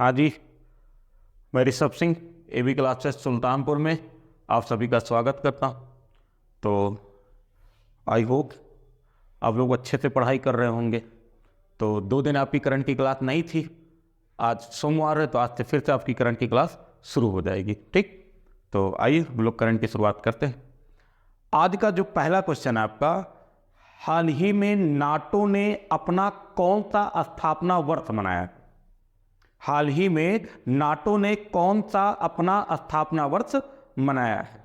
हाँ जी, मैं Rishabh Singh AB classes Sultanpur में आप सभी का स्वागत करता हूँ। तो आई होप आप लोग अच्छे से पढ़ाई कर रहे होंगे। तो 2 दिन आपकी करंट की क्लास नहीं थी, आज सोमवार है तो आज से फिर से आपकी करंट की क्लास शुरू हो जाएगी। ठीक, तो आइए हम लोग करंट की शुरुआत करते हैं। आज का जो पहला क्वेश्चन है आपका, हाल ही में नाटो ने अपना कौन सा स्थापना वर्ष मनाया? हाल ही में नाटो ने कौन सा अपना स्थापना वर्ष मनाया है?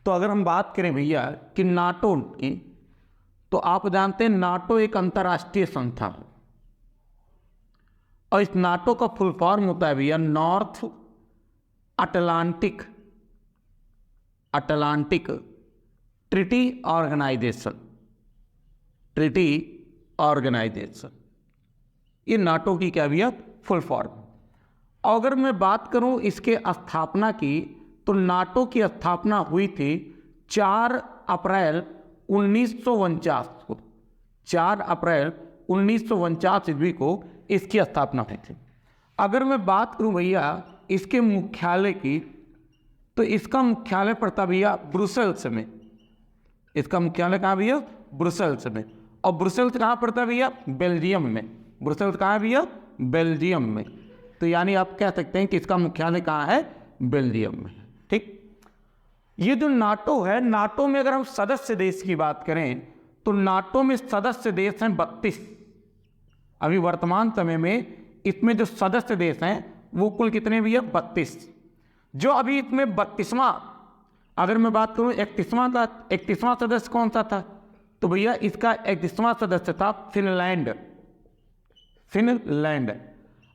तो अगर हम बात करें भैया कि नाटो की, तो आप जानते हैं नाटो एक अंतर्राष्ट्रीय संस्था है और इस नाटो का फुल फॉर्म होता है भैया नॉर्थ अटलांटिक ट्रीटी ऑर्गेनाइजेशन। ये नाटो की क्या भैया फुल फॉर्म। अगर मैं बात करूं इसके स्थापना की, तो नाटो की स्थापना हुई थी 4 अप्रैल 1949 को। 4 अप्रैल 1949 ईस्वी को इसकी स्थापना हुई थी। अगर मैं बात करूं भैया इसके मुख्यालय की, तो इसका मुख्यालय पड़ता भैया ब्रुसेल्स में। इसका मुख्यालय कहाँ भैया? ब्रुसेल्स में। और ब्रुसेल्स कहाँ पड़ता है भैया? बेल्जियम में। ब्रुसेल्स कहाँ है भैया? बेल्जियम में। तो यानी आप कह सकते हैं कि इसका मुख्यालय कहाँ है? बेल्जियम में। ठीक, ये जो नाटो है, नाटो में अगर हम सदस्य देश की बात करें तो नाटो में सदस्य देश हैं 32। अभी वर्तमान समय में इसमें जो सदस्य देश हैं वो कुल कितने भैया? 32। जो अभी इसमें 32वां, अगर मैं बात करूं 31वां सदस्य कौन सा था, तो भैया इसका 31वां सदस्य था फिनलैंड।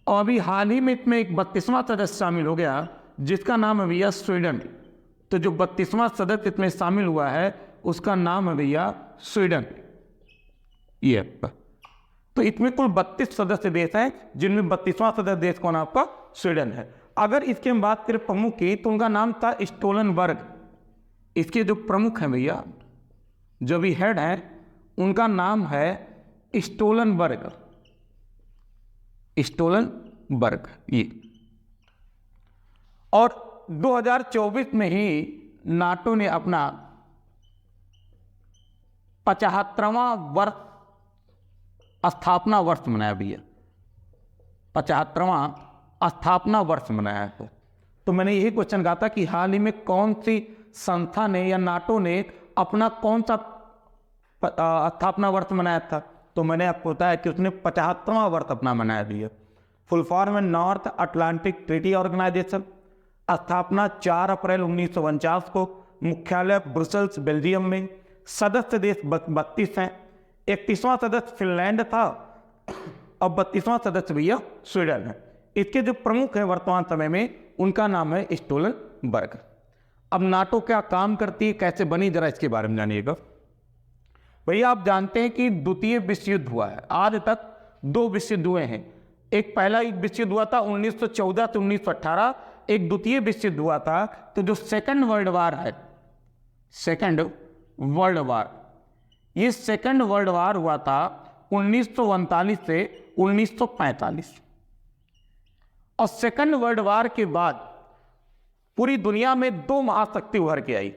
और अभी हाल ही में इसमें एक 32वां सदस्य शामिल हो गया जिसका नाम है भैया स्वीडन। तो जो 32वां सदस्य इसमें शामिल हुआ है उसका नाम है भैया स्वीडन। ये तो इसमें कुल 32 सदस्य देश हैं जिनमें 32वां सदस्य देश कौन आपका? स्वीडन है। अगर इसकी हम बात करें प्रमुख की, तो उनका नाम था स्टोलनबर्ग। इसके जो प्रमुख हैं भैया, जो भी हेड हैं, उनका नाम है स्टोलनबर्ग। ये और 2024 में ही नाटो ने अपना 75वां वर्ष स्थापना वर्ष मनाया भैया। 75वां स्थापना वर्ष मनाया है। तो मैंने यही क्वेश्चन कहा था कि हाल ही में कौन सी संस्था ने या नाटो ने अपना कौन सा स्थापना वर्ष मनाया था, तो मैंने आपको बताया कि उसने 75वां वर्ष अपना मनाया भैया। फुल फॉर्म है नॉर्थ अटलांटिक ट्रीटी ऑर्गेनाइजेशन। स्थापना 4 अप्रैल 1949 को। मुख्यालय ब्रुसेल्स बेल्जियम में। सदस्य देश 32 हैं। 31वां सदस्य फिनलैंड था और 32वां सदस्य भैया स्वीडन है। इसके जो प्रमुख है वर्तमान समय में, उनका नाम है स्टोलनबर्ग। अब नाटो क्या काम करती है, कैसे बनी, जरा इसके बारे में जानिएगा भैया। आप जानते हैं कि द्वितीय विश्व युद्ध हुआ है। आज तक 2 विश्व युद्ध हुए हैं। पहला विश्व युद्ध हुआ था 1914 से 1918। एक द्वितीय विश्व युद्ध हुआ था। तो जो सेकंड वर्ल्ड वार है, सेकंड वर्ल्ड वार, ये सेकंड वर्ल्ड वार हुआ था 1939 से 1945। और सेकंड वर्ल्ड वार के बाद पूरी दुनिया में 2 महाशक्ति उभर के आई।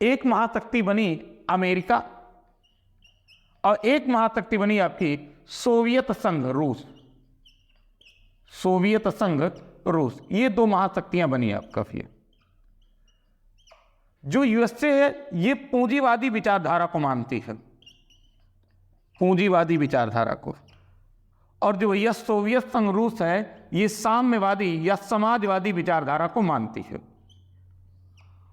एक महाशक्ति बनी अमेरिका और एक महाशक्ति बनी आपकी सोवियत संघ रूस। ये 2 महाशक्तियां बनी आपका। फिर जो यूएसए है ये पूंजीवादी विचारधारा को मानती है, पूंजीवादी विचारधारा को। और जो भैया सोवियत संघ रूस है ये साम्यवादी या समाजवादी विचारधारा को मानती है।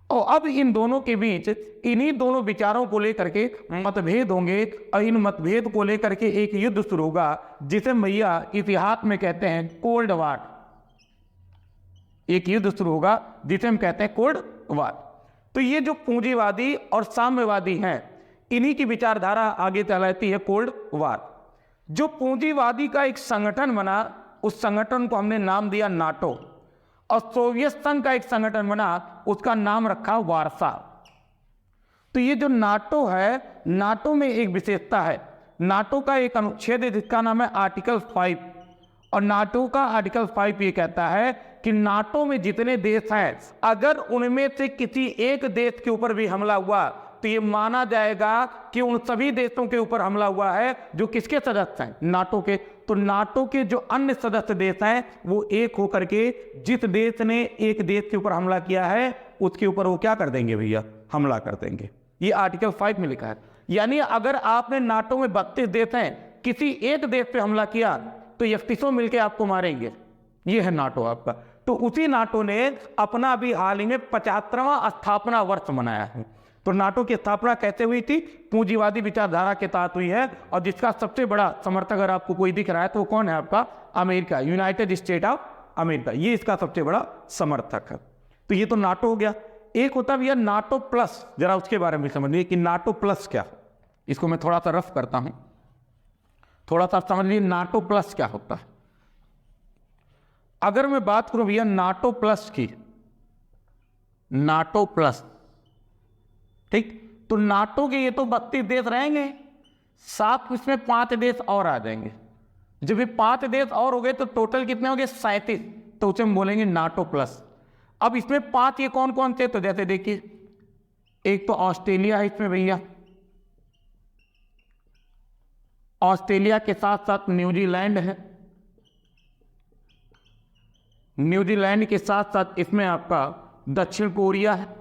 और अब इन दोनों के बीच, इन्हीं दोनों विचारों को लेकर के मतभेद होंगे और इन मतभेद को लेकर के एक युद्ध शुरू होगा जिसे भैया इतिहास में कहते हैं कोल्ड वार। एक युद्ध शुरू होगा जिसे हम कहते हैं कोल्ड वार। तो ये जो पूंजीवादी और साम्यवादी हैं, इन्हीं की विचारधारा आगे चलाती है कोल्ड वार। जो पूंजीवादी का एक संगठन बना, उस संगठन को हमने नाम दिया नाटो। और सोवियत संघ का एक संगठन बना, उसका नाम रखा वार्सा। तो ये जो नाटो है, नाटो में एक विशेषता है। नाटो का एक अनुच्छेद है जिसका नाम है आर्टिकल 5। और नाटो का आर्टिकल 5 ये कहता है कि नाटो में जितने देश हैं, अगर उनमें से किसी एक देश के ऊपर भी हमला हुआ तो ये माना जाएगा कि उन सभी देशों के ऊपर हमला हुआ है जो किसके सदस्य हैं, नाटो के। तो नाटो के जो अन्य सदस्य देश हैं वो एक होकर के जिस देश ने एक देश के ऊपर हमला किया है उसके ऊपर वो क्या कर देंगे भैया, हमला कर देंगे। ये आर्टिकल 5 में लिखा है। यानी अगर आपने नाटो में 32 देश हैं, किसी एक देश पे हमला किया तो 31 मिलके आपको मारेंगे। ये है नाटो आपका। तो उसी नाटो ने अपना अभी हाल ही में 75वां स्थापना वर्ष मनाया है। तो नाटो की स्थापना कैसे हुई थी? पूंजीवादी विचारधारा के तहत हुई है, और जिसका सबसे बड़ा समर्थक अगर आपको कोई दिख रहा है तो वो कौन है आपका? America, United state of America, ये इसका सबसे बड़ा समर्थक है। तो ये तो नाटो हो गया। एक होता भैया नाटो प्लस, जरा उसके बारे में समझिए कि नाटो प्लस क्या। इसको मैं थोड़ा सा रफ करता हूं, थोड़ा सा समझ लीजिए नाटो प्लस क्या होता है। अगर मैं बात करूं भैया नाटो प्लस की, नाटो प्लस, ठीक, तो नाटो के ये तो 32 देश रहेंगे, साथ इसमें 5 देश और आ जाएंगे। जब ये 5 देश और हो गए तो टोटल कितने हो गए? 37। तो उसे हम बोलेंगे नाटो प्लस। अब इसमें 5 ये कौन कौन थे? तो जैसे देखिए, एक तो ऑस्ट्रेलिया है इसमें भैया, ऑस्ट्रेलिया के साथ साथ न्यूजीलैंड है, न्यूजीलैंड के साथ साथ इसमें आपका दक्षिण कोरिया है,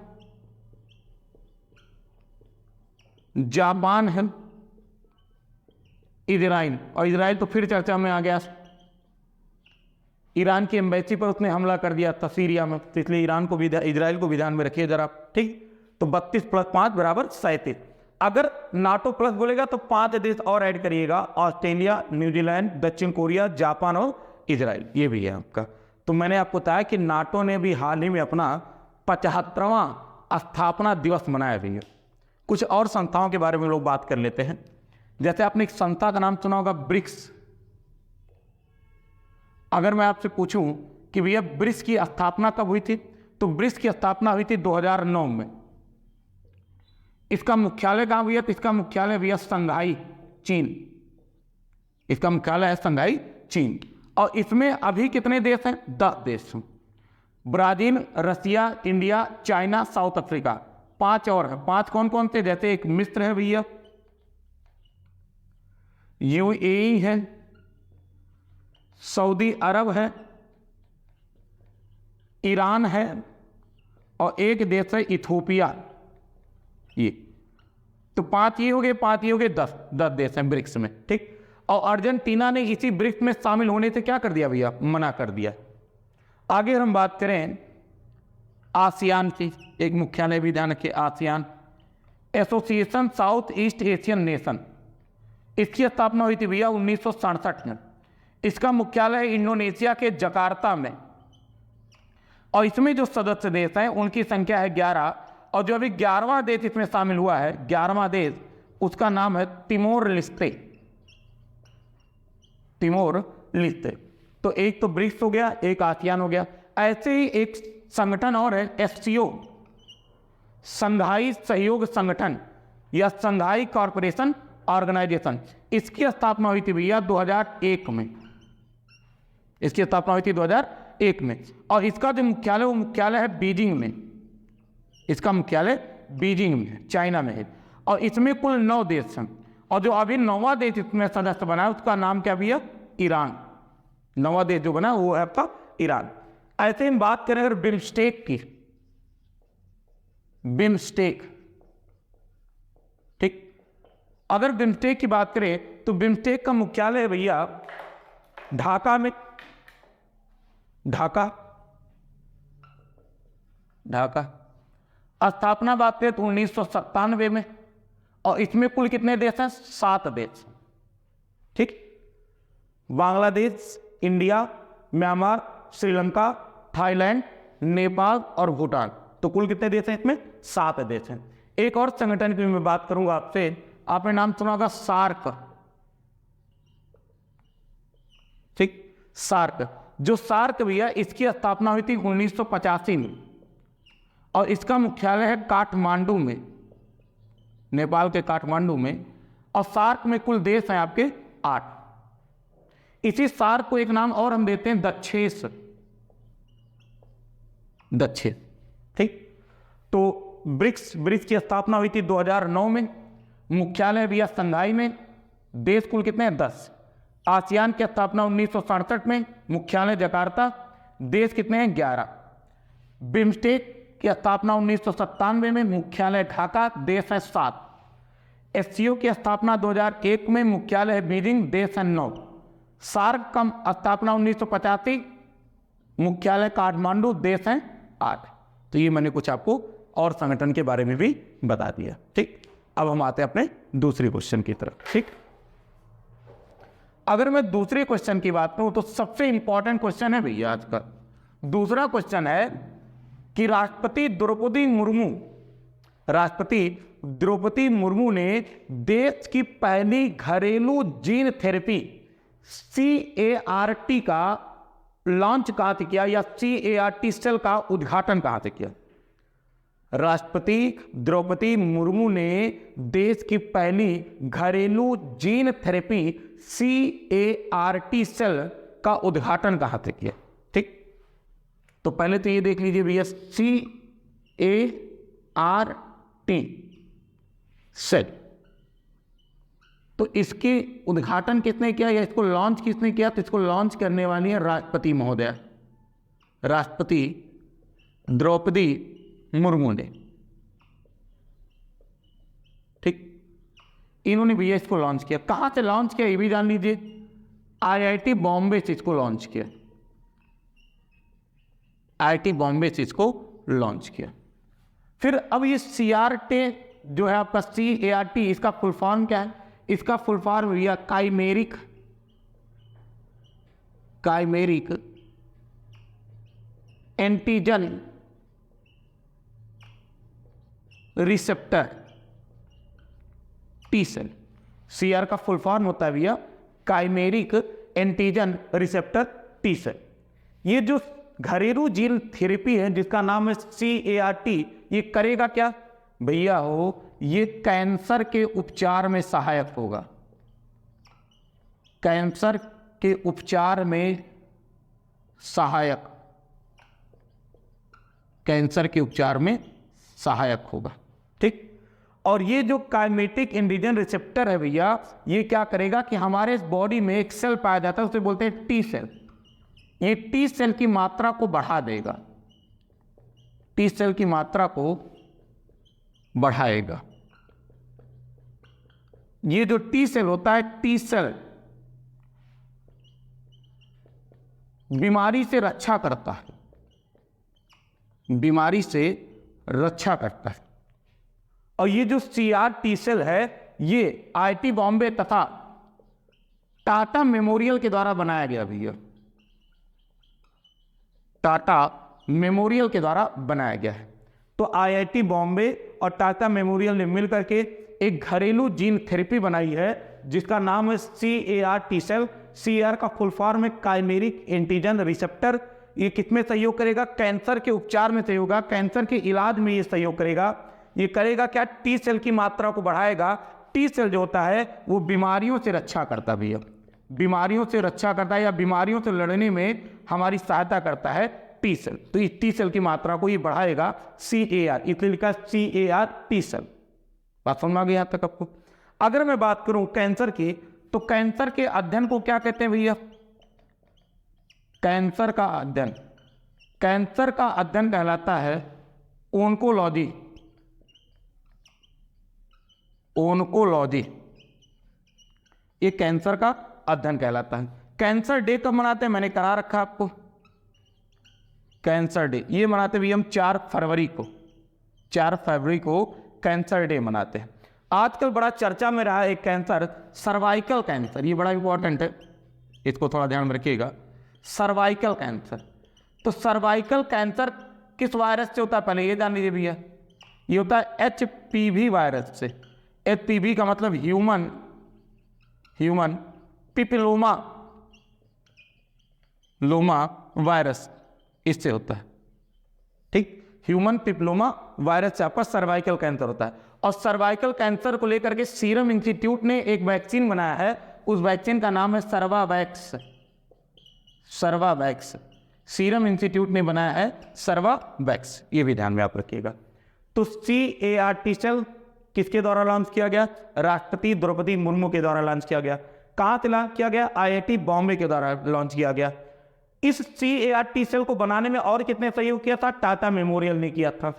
जापान है, इजराइल। और इजराइल तो फिर चर्चा में आ गया, ईरान की एम्बेसी पर उसने हमला कर दिया था सीरिया में, तो इसलिए ईरान को भी, इजराइल को भी ध्यान में रखिए जरा, ठीक। तो 32 + 5 = 37। अगर नाटो प्लस बोलेगा तो 5 देश और ऐड करिएगा, ऑस्ट्रेलिया, न्यूजीलैंड, दक्षिण कोरिया, जापान और इजराइल, ये भी है आपका। तो मैंने आपको बताया कि नाटो ने भी हाल ही में अपना 75वां स्थापना दिवस मनाया भी है। कुछ और संस्थाओं के बारे में लोग बात कर लेते हैं। जैसे आपने एक संस्था का नाम सुना होगा, ब्रिक्स। अगर मैं आपसे पूछूं कि भैया ब्रिक्स की स्थापना कब हुई थी, तो ब्रिक्स की स्थापना हुई थी 2009 में। इसका मुख्यालय कहाँ भैया? तो इसका मुख्यालय भैया शंघाई, चीन। इसका मुख्यालय है शंघाई, चीन। और इसमें अभी कितने देश हैं? 10 देश हैं। ब्राजील, रसिया, इंडिया, चाइना, साउथ अफ्रीका, 5 और है। 5 कौन कौन से? जैसे एक मिस्र है भैया, यूएई है, सऊदी अरब है, ईरान है, और एक देश है इथोपिया। ये तो 5 ये हो गए, 5 ये हो गए, 10 देश हैं ब्रिक्स में, ठीक। और अर्जेंटीना ने इसी ब्रिक्स में शामिल होने से क्या कर दिया भैया? मना कर दिया। आगे हम बात करें आसियान की, एक मुख्यालय भी ध्यान रखिए, ASEAN, association south east Asian nation. इसकी स्थापना हुई थी भैया 1967 में। इसका मुख्यालय इंडोनेशिया के जकार्ता में, और इसमें जो सदस्य देश हैं उनकी संख्या है 11, और जो अभी 11वां देश इसमें शामिल हुआ है, 11वां देश, उसका नाम है तिमोर लिस्ते, तिमोर लिस्ते। तो एक तो ब्रिक्स हो गया, एक आसियान हो गया। ऐसे ही एक संगठन और है, एससीओ, संघाई सहयोग संगठन या संघाई कॉरपोरेशन ऑर्गेनाइजेशन। इसकी स्थापना हुई थी भैया 2001 में। इसकी स्थापना हुई थी 2001 में, और इसका जो मुख्यालय, वो मुख्यालय है बीजिंग में। इसका मुख्यालय बीजिंग में, चाइना में है। और इसमें कुल 9 देश हैं, और जो अभी 9वां देश इसमें सदस्य बना है उसका नाम क्या भैया? ईरान। 9वां देश जो बना वो है आपका ईरान। ऐसे हम बात करें अगर बिम्स्टेक की, बिम्स्टेक, ठीक। अगर बिम्स्टेक की बात करें तो बिम्स्टेक का मुख्यालय है भैया ढाका में, ढाका, ढाका। स्थापना बात करें तो 1997 में, और इसमें कुल कितने देश हैं? 7 देश, ठीक। Bangladesh, India, Myanmar, Sri Lanka, Thailand, Nepal और भूटान। तो कुल कितने देश हैं इसमें? 7 देश हैं। एक और संगठन की मैं बात करूंगा आपसे, आपने नाम सुना होगा सार्क, ठीक। सार्क, जो सार्क भैया, इसकी स्थापना हुई थी 1985 में, और इसका मुख्यालय है काठमांडू में, नेपाल के काठमांडू में। और सार्क में कुल देश हैं आपके 8। इसी सार को एक नाम और हम देते हैं दक्षेस। दक्षेस, ठीक। तो ब्रिक्स की स्थापना हुई थी 2009 में, मुख्यालय भी संघाई में, देश कुल कितने हैं 10। आसियान की स्थापना 1967 में, मुख्यालय जकार्ता, देश कितने हैं 11। बिम्स्टेक की स्थापना 1997 में, मुख्यालय ढाका, देश है 7। एससीओ की स्थापना 2001 में, मुख्यालय है बीजिंग, देश है 9। सार्क का स्थापना 1985, मुख्यालय काठमांडू, देश है 8। तो ये मैंने कुछ आपको और संगठन के बारे में भी बता दिया, ठीक। अब हम आते हैं अपने दूसरे क्वेश्चन की तरफ, ठीक। अगर मैं दूसरे क्वेश्चन की बात करूं तो सबसे इंपॉर्टेंट क्वेश्चन है भैया आज का। दूसरा क्वेश्चन है कि राष्ट्रपति द्रौपदी मुर्मू ने देश की पहली घरेलू जीन थेरेपी CAR-T का लॉन्च कहां से किया, या CAR-T सेल का उद्घाटन कहां से किया। राष्ट्रपति द्रौपदी मुर्मू ने देश की पहली घरेलू जीन थेरेपी CAR-T सेल का उद्घाटन कहां से किया, ठीक। तो पहले तो ये देख लीजिए भैया, CAR-T सेल, तो इसके उद्घाटन किसने किया या इसको लॉन्च किसने किया। तो इसको लॉन्च करने वाली है राष्ट्रपति महोदया, राष्ट्रपति द्रौपदी मुर्मू ने, ठीक। इन्होंने भैया इसको लॉन्च किया। कहां से लॉन्च किया ये भी जान लीजिए, IIT बॉम्बे से इसको लॉन्च किया, IIT बॉम्बे से इसको लॉन्च किया। फिर अब ये CAR-T जो है आपका CAR-T, इसका फुल फॉर्म क्या है। इसका फुल फॉर्म भैया chimeric antigen receptor T cell. CR का फुल फॉर्म होता है भैया chimeric antigen receptor T cell. ये जो घरेलू जीन थेरेपी है जिसका नाम है CAR-T, ये करेगा क्या भैया हो, ये कैंसर के उपचार में सहायक होगा। कैंसर के उपचार में सहायक, कैंसर के उपचार में सहायक होगा, ठीक। और ये जो काइमेटिक एंटीजन रिसेप्टर है भैया, ये क्या करेगा कि हमारे बॉडी में एक सेल पाया जाता है, उसे बोलते हैं टी सेल। ये टी सेल की मात्रा को बढ़ा देगा, टी सेल की मात्रा को बढ़ाएगा। ये जो टी सेल होता है, टी सेल बीमारी से रक्षा करता है, बीमारी से रक्षा करता है। और ये जो CAR-T सेल है, ये IIT बॉम्बे तथा टाटा मेमोरियल के द्वारा बनाया गया भैया, टाटा मेमोरियल के द्वारा बनाया गया है। तो IIT बॉम्बे और टाटा मेमोरियल ने मिलकर के एक घरेलू जीन थेरेपी बनाई है जिसका नाम है CAR-T सेल। CAR का फुल फॉर्म है काइमेरिक एंटीजन रिसेप्टर। ये किसमें सहयोग करेगा, कैंसर के उपचार में सहयोग, कैंसर के इलाज में ये सहयोग करेगा। ये करेगा क्या, टी सेल की मात्रा को बढ़ाएगा। टी सेल जो होता है वो बीमारियों से रक्षा करता है भैया, बीमारियों से रक्षा करता है या बीमारियों से लड़ने में हमारी सहायता करता है टी सेल। तो इस टी सेल की मात्रा को ये बढ़ाएगा CAR, इसलिए लिखा CAR-T सेल। बात समझ आ गई यहां तक आपको। अगर मैं बात करूं कैंसर की, तो कैंसर के अध्ययन को क्या कहते हैं भैया, कैंसर का अध्ययन, कैंसर का अध्ययन कहलाता है ओन्कोलॉजी, ओन्कोलॉजी, ये कैंसर का अध्ययन कहलाता है। कैंसर डे कब मनाते हैं, मैंने करा रखा आपको, कैंसर डे ये मनाते भी हम 4 फरवरी को, 4 फरवरी को कैंसर डे मनाते हैं। आजकल बड़ा चर्चा में रहा एक कैंसर, सर्वाइकल कैंसर, ये बड़ा इंपॉर्टेंट है, इसको थोड़ा ध्यान में रखिएगा। सर्वाइकल कैंसर, तो सर्वाइकल कैंसर किस वायरस से होता है पहले ये जान लीजिए भैया, ये होता है HPV वायरस से। HPV का मतलब ह्यूमन पिपिलोमा वायरस, इससे होता है, ठीक। ह्यूमन पिपिलोमा वायरस से आपका सर्वाइकल कैंसर होता है। और सर्वाइकल कैंसर को लेकर के सीरम इंस्टीट्यूट ने एक वैक्सीन बनाया है उस वैक्सीन का नाम है सर्वावैक्स। सर्वावैक्स सीरम इंस्टीट्यूट ने बनाया है सर्वावैक्स, ये भी ध्यान में आप रखिएगा। तो CAR-T सेल किसके द्वारा लॉन्च किया गया? राष्ट्रपति द्रौपदी मुर्मू के द्वारा लॉन्च किया गया। कहाँ से लॉन्च किया गया? IIT बॉम्बे के द्वारा लॉन्च किया गया। इस CAR-T सेल को बनाने में और कितने सहयोग किया था? टाटा मेमोरियल ने किया था।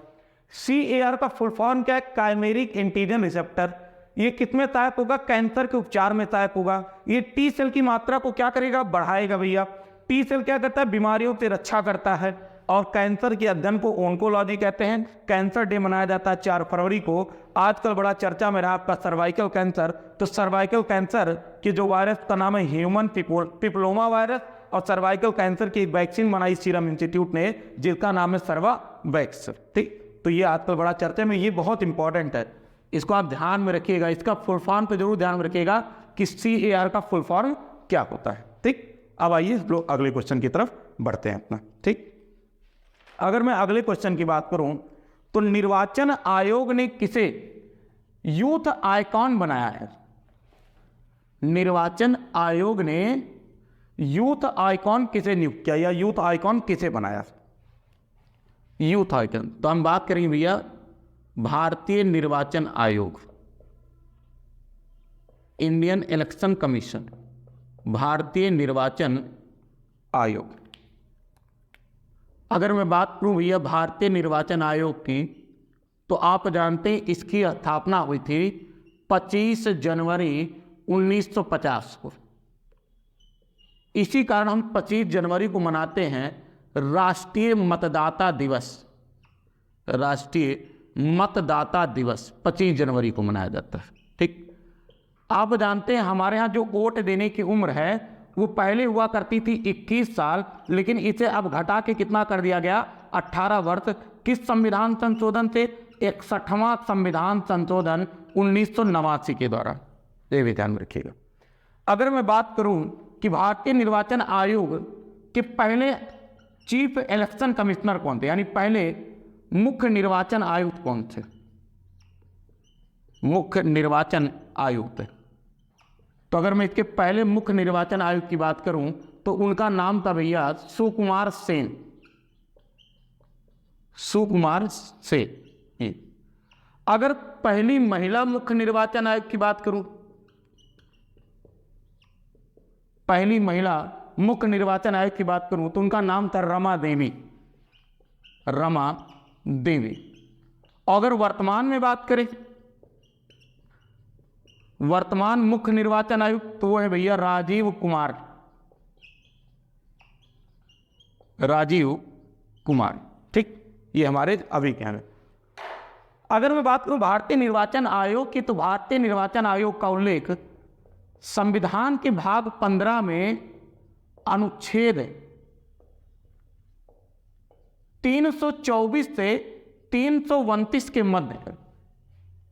CAR का फुल फॉर्म क्या है? Chimeric antigen receptor. ये किसमें सहायक होगा? कैंसर के उपचार में सहायक होगा। ये टी सेल की मात्रा को क्या करेगा? बढ़ाएगा भैया। टी सेल क्या करता है? बीमारियों से रक्षा करता है और कैंसर के अध्ययन को ओंकोलॉजी कहते हैं। कैंसर डे मनाया जाता है 4 फरवरी को। आजकल बड़ा चर्चा में रहा आपका सर्वाइकल कैंसर। तो सर्वाइकल कैंसर के जो वायरस का नाम है ह्यूमन पिपलोमा वायरस, और सर्वाइकल कैंसर की एक वैक्सीन बनाई सीरम इंस्टीट्यूट ने जिसका नाम है सर्वावैक्स। ठीक, तो ये आजकल बड़ा चर्चा में, ये बहुत इंपॉर्टेंट है, इसको आप ध्यान में रखिएगा। इसका फुल फॉर्म पे जरूर ध्यान में रखिएगा कि CAR का फुल फॉर्म क्या होता है। ठीक, अब आइए लोग अगले क्वेश्चन की तरफ बढ़ते हैं अपना। ठीक, अगर मैं अगले क्वेश्चन की बात करूं तो निर्वाचन आयोग ने किसे यूथ आइकॉन बनाया है? निर्वाचन आयोग ने यूथ आइकॉन किसे नियुक्त किया या यूथ आइकॉन किसे बनाया? यूथ आइकॉन तो हम बात करेंगे भैया भारतीय निर्वाचन आयोग, इंडियन इलेक्शन कमीशन, भारतीय निर्वाचन आयोग। अगर मैं बात करूं भैया भारतीय निर्वाचन आयोग की, तो आप जानते हैं इसकी स्थापना हुई थी 25 जनवरी 1950 को। इसी कारण हम 25 जनवरी को मनाते हैं राष्ट्रीय मतदाता दिवस। राष्ट्रीय मतदाता दिवस 25 जनवरी को मनाया जाता है। ठीक, आप जानते हैं हमारे यहाँ जो वोट देने की उम्र है वो पहले हुआ करती थी 21 साल, लेकिन इसे अब घटा के कितना कर दिया गया? 18 वर्ष। किस संविधान संशोधन से? 61वां संविधान संशोधन 1989 के द्वारा। ये भी ध्यान में रखिएगा। अगर मैं बात करूं कि भारतीय निर्वाचन आयोग के पहले चीफ इलेक्शन कमिश्नर कौन थे, यानी पहले मुख्य निर्वाचन आयुक्त कौन थे? मुख्य निर्वाचन आयुक्त। तो अगर मैं इसके पहले मुख्य निर्वाचन आयुक्त की बात करूं तो उनका नाम था भैया सुकुमार सेन। सुकुमार सेन। अगर पहली महिला मुख्य निर्वाचन आयुक्त की बात करूं, पहली महिला मुख्य निर्वाचन आयुक्त की बात करूं तो उनका नाम था रमा देवी। रमा देवी। अगर वर्तमान में बात करें, वर्तमान मुख्य निर्वाचन आयुक्त तो वो है भैया राजीव कुमार। राजीव कुमार। ठीक, ये हमारे अभी क्या है। अगर मैं बात करूं भारतीय निर्वाचन आयोग की, तो भारतीय निर्वाचन आयोग का उल्लेख संविधान के भाग 15 में अनुच्छेद 324 से 329 के मध्य है।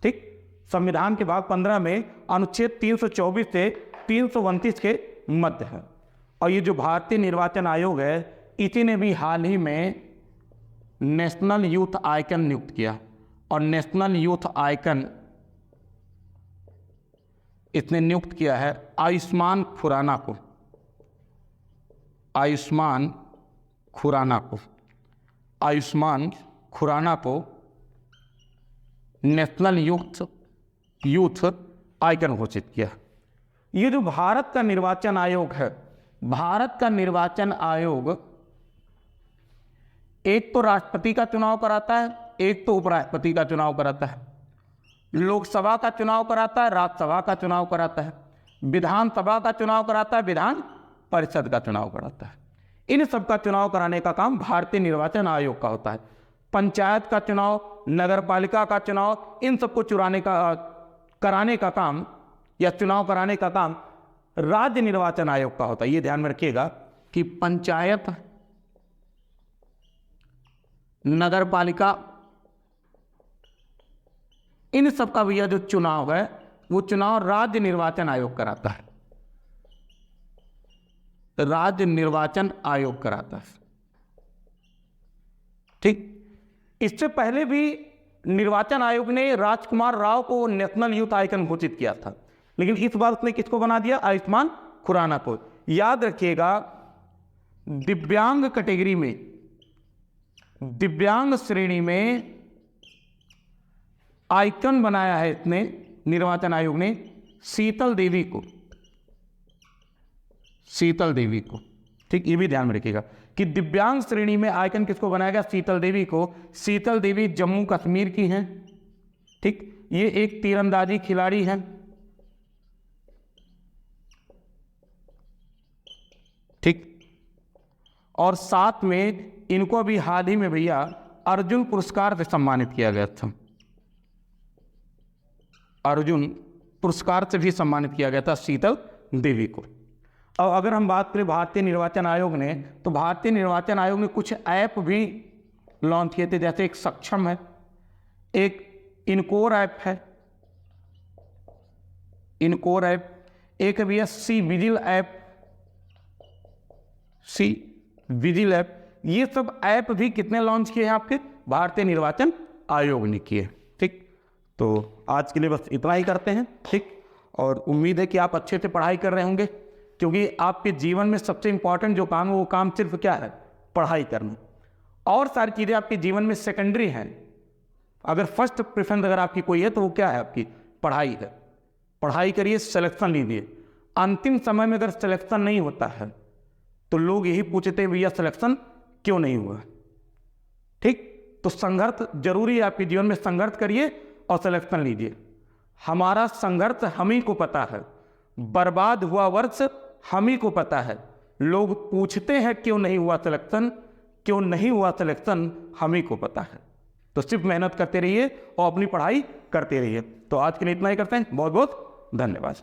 ठीक, संविधान के भाग 15 में अनुच्छेद 324 से 329 के मध्य है। और ये जो भारतीय निर्वाचन आयोग है इसी ने भी हाल ही में नेशनल यूथ आइकन नियुक्त किया, और नेशनल यूथ आइकन इसने नियुक्त किया है आयुष्मान खुराना को। आयुष्मान खुराना को। आयुष्मान खुराना को नेशनल यूथ आइकन घोषित किया। ये जो भारत का निर्वाचन आयोग है, भारत का निर्वाचन आयोग एक तो राष्ट्रपति का चुनाव कराता है, एक तो उपराष्ट्रपति का चुनाव कराता है, लोकसभा का चुनाव कराता है, राज्यसभा का चुनाव कराता है, विधानसभा का चुनाव कराता है, विधान परिषद का चुनाव कराता है। इन सब का चुनाव कराने का काम भारतीय निर्वाचन आयोग का होता है। पंचायत का चुनाव, नगर पालिका का चुनाव, इन सबको कराने का काम या चुनाव कराने का काम राज्य निर्वाचन आयोग का होता है। ये ध्यान में रखिएगा कि पंचायत, नगर पालिका, इन सब का भैया जो चुनाव है वो चुनाव राज्य निर्वाचन आयोग कराता है। राज्य निर्वाचन आयोग कराता है। ठीक, इससे पहले भी निर्वाचन आयोग ने राजकुमार राव को नेशनल यूथ आइकन घोषित किया था, लेकिन इस बार उसने किसको बना दिया? आयुष्मान खुराना को। याद रखिएगा, दिव्यांग कैटेगरी में, दिव्यांग श्रेणी में आइकन बनाया है इसने, निर्वाचन आयोग ने, शीतल देवी को, शीतल देवी को। ठीक, ये भी ध्यान में रखिएगा कि दिव्यांग श्रेणी में आइकन किसको बनाया गया? शीतल देवी को। शीतल देवी जम्मू कश्मीर की हैं। ठीक, ये एक तीरंदाजी खिलाड़ी हैं। ठीक, और साथ में इनको भी हाल ही में भैया अर्जुन पुरस्कार से सम्मानित किया गया था। अर्जुन पुरस्कार से भी सम्मानित किया गया था शीतल देवी को। और अगर हम बात करें भारतीय निर्वाचन आयोग ने, तो भारतीय निर्वाचन आयोग ने कुछ ऐप भी लॉन्च किए थे, जैसे एक सक्षम है, एक इनकोर ऐप है, इनकोर ऐप, एक भी है C vigil app, C vigil app. ये सब ऐप भी कितने लॉन्च किए हैं? आपके भारतीय निर्वाचन आयोग ने किए। ठीक, तो आज के लिए बस इतना ही करते हैं। ठीक, और उम्मीद है कि आप अच्छे से पढ़ाई कर रहे होंगे, क्योंकि आपके जीवन में सबसे इंपॉर्टेंट जो काम है वो काम सिर्फ क्या है? पढ़ाई करना। और सारी चीज़ें आपके जीवन में सेकेंडरी हैं। अगर फर्स्ट प्रेफरेंस अगर आपकी कोई है तो वो क्या है? आपकी पढ़ाई है। पढ़ाई करिए, सिलेक्शन लीजिए। अंतिम समय में अगर सिलेक्शन नहीं होता है तो लोग यही पूछते हैं, भैया सिलेक्शन क्यों नहीं हुआ? ठीक, तो संघर्ष जरूरी है आपके जीवन में। संघर्ष करिए और सिलेक्शन लीजिए। हमारा संघर्ष हम ही को पता है, बर्बाद हुआ वर्ष हम ही को पता है। लोग पूछते हैं क्यों नहीं हुआ सिलेक्शन, क्यों नहीं हुआ सिलेक्शन, हम ही को पता है। तो सिर्फ मेहनत करते रहिए और अपनी पढ़ाई करते रहिए। तो आज के लिए इतना ही करते हैं। बहुत बहुत धन्यवाद।